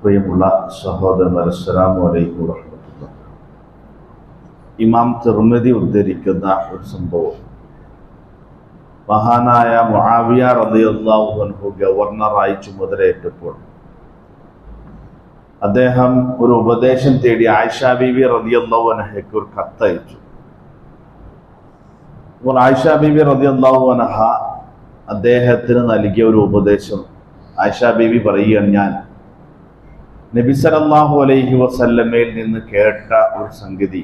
പ്രിയമുള്ള സഹോദരന്മാരെ, അസ്സലാമു അലൈക്കും വറഹ്മത്തുള്ളാഹി. ഇമാം തിർമിദി ഉദ്ധരിക്കുന്ന ഒരു സംഭവം, മഹാനായ മുആവിയ റളിയല്ലാഹു അൻഹു ഗവർണറായി ചുമതലയേറ്റപ്പോൾ അദ്ദേഹം ഒരു ഉപദേശം തേടി ആയിഷ ബീവി റളിയല്ലാഹു അൻഹയ്ക്ക് ഒരു കത്തയച്ചു. അപ്പോൾ ആയിഷ ബീവി റളിയല്ലാഹു അൻഹ അദ്ദേഹത്തിന് നൽകിയ ഒരു ഉപദേശം, ആയിഷ ബീവി പറയുകയാണ്, ഞാൻ നബി സല്ലല്ലാഹു അലൈഹി വസല്ലമയിൽ നിന്ന് കേട്ട ഒരു സംഗതി,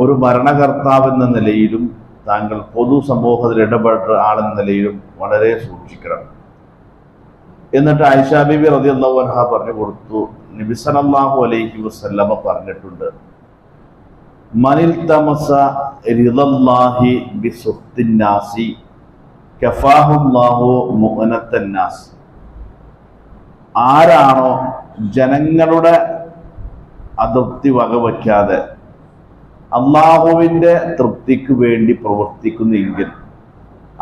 ഒരു ഭരണകർത്താവ് എന്ന നിലയിലും താങ്കൾ പൊതുസമൂഹത്തിൽ ഇടപെട്ട ആളെന്ന നിലയിലും വളരെ സൂക്ഷിക്കണം. എന്നിട്ട് ആയിഷ ബീബി റളിയല്ലാഹു അൻഹ പറഞ്ഞു കൊടുത്തു, നബി സല്ലല്ലാഹു അലൈഹി വസല്ലമ പറഞ്ഞിട്ടുണ്ട്, മനിൽ തമസ റിളല്ലാഹി ബിസുഖ്തിന്നാസി കഫാഹുല്ലാഹു മുഅനത്തന്നാസ്. ആരാണോ ജനങ്ങളുടെ അതൃപ്തി വകവയ്ക്കാതെ അള്ളാഹുവിൻ്റെ തൃപ്തിക്ക് വേണ്ടി പ്രവർത്തിക്കുന്നെങ്കിൽ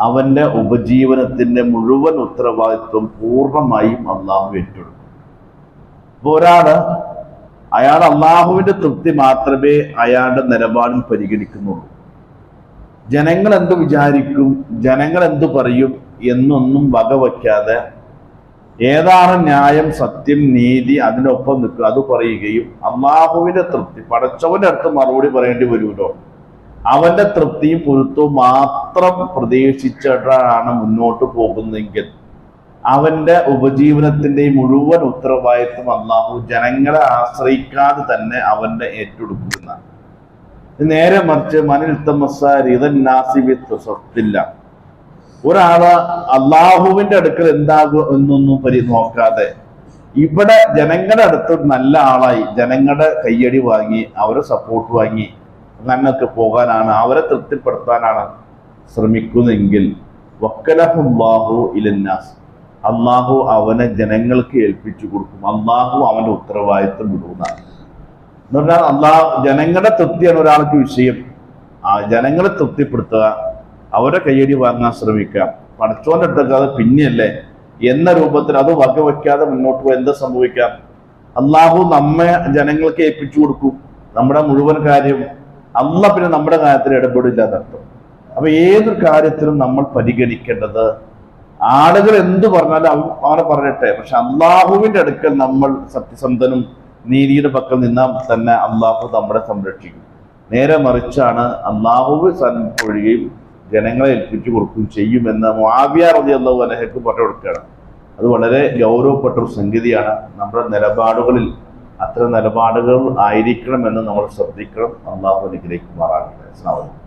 അവൻ്റെ ഉപജീവനത്തിൻ്റെ മുഴുവൻ ഉത്തരവാദിത്വം പൂർണ്ണമായും അള്ളാഹു ഏറ്റെടുക്കും. അപ്പോൾ അയാൾ അള്ളാഹുവിൻ്റെ തൃപ്തി മാത്രമേ അയാളുടെ നിലപാടിൽ പരിഗണിക്കുന്നുള്ളൂ. ജനങ്ങൾ എന്ത് വിചാരിക്കും, ജനങ്ങൾ എന്തു പറയും എന്നൊന്നും വകവയ്ക്കാതെ ഏതാണ് ന്യായം, സത്യം, നീതി, അതിനൊപ്പം നിൽക്കുക, അത് പറയുകയും അള്ളാഹുവിന്റെ തൃപ്തി, പടച്ചവന്റെ അടുത്ത് മറുപടി പറയേണ്ടി വരുമല്ലോ, അവന്റെ തൃപ്തിയും പൊരുത്തവും മാത്രം പ്രതീക്ഷിച്ചിട്ടാണ് മുന്നോട്ട് പോകുന്നതെങ്കിൽ അവന്റെ ഉപജീവനത്തിന്റെ മുഴുവൻ ഉത്തരവാദിത്വം അള്ളാഹു ജനങ്ങളെ ആശ്രയിക്കാതെ തന്നെ അവന്റെ ഏറ്റെടുക്കുന്ന. നേരെ മറിച്ച് മനിൽ തമസ്സ റിദന്നാസിബില്ല, ഒരാള് അള്ളാഹുവിന്റെ അടുക്കൽ എന്താകും എന്നൊന്നും നോക്കാതെ ഇവിടെ ജനങ്ങളുടെ അടുത്ത് നല്ല ആളായി ജനങ്ങളുടെ കയ്യടി വാങ്ങി അവരെ സപ്പോർട്ട് വാങ്ങി അങ്ങനൊക്കെ പോകാനാണ്, അവരെ തൃപ്തിപ്പെടുത്താനാണ് ശ്രമിക്കുന്നതെങ്കിൽ വക്കലഹുല്ലാഹു ഇലന്നാസ്, അള്ളാഹു അവനെ ജനങ്ങൾക്ക് ഏൽപ്പിച്ചു കൊടുക്കും. അള്ളാഹു അവന്റെ ഉത്തരവാദിത്വം വിടുന്നതാണ്. എന്ന് പറഞ്ഞാൽ ജനങ്ങളുടെ തൃപ്തിയാണ് ഒരാൾക്ക് വിഷയം. ജനങ്ങളെ തൃപ്തിപ്പെടുത്തുക, അവരെ കയ്യടി വാങ്ങാൻ ശ്രമിക്കാം, പടച്ചോന്റെ അടുത്തേക്കാതെ പിന്നെയല്ലേ എന്ന രൂപത്തിൽ അത് വകവയ്ക്കാതെ മുന്നോട്ട് പോയി എന്ത് സംഭവിക്കാം? അള്ളാഹു നമ്മെ ജനങ്ങൾക്ക് ഏൽപ്പിച്ചു കൊടുക്കും നമ്മുടെ മുഴുവൻ കാര്യം. പിന്നെ നമ്മുടെ കാര്യത്തിൽ ഇടപെടില്ലാത്തർത്ഥം. അപ്പൊ ഏതൊരു കാര്യത്തിലും നമ്മൾ പരിഗണിക്കേണ്ടത്, ആളുകൾ എന്തു പറഞ്ഞാലും അവരെ പറയട്ടെ, പക്ഷെ അള്ളാഹുവിന്റെ അടുക്കൽ നമ്മൾ സത്യസന്ധനും നീതിയുടെ പക്കൽ നിന്നാൽ തന്നെ അള്ളാഹു നമ്മളെ സംരക്ഷിക്കും. നേരെ മറിച്ചാണ് അള്ളാഹുവ് ഒഴികെയും ജനങ്ങളെ ഏൽപ്പിച്ചു കൊടുക്കുകയും ചെയ്യുമെന്ന് മുആവിയ റളിയല്ലാഹു അൻഹുക്ക് പറഞ്ഞു കൊടുക്കുകയാണ്. അത് വളരെ ഗൗരവപ്പെട്ട ഒരു സംഗതിയാണ്. നമ്മുടെ നിലപാടുകളിൽ അത്തരം നിലപാടുകൾ ആയിരിക്കണമെന്ന് നമ്മൾ ശ്രദ്ധിക്കണം. അള്ളാഹു അനുഗ്രഹിക്കുമാറാകട്ടെ. അസ്സലാമു അലൈക്കും.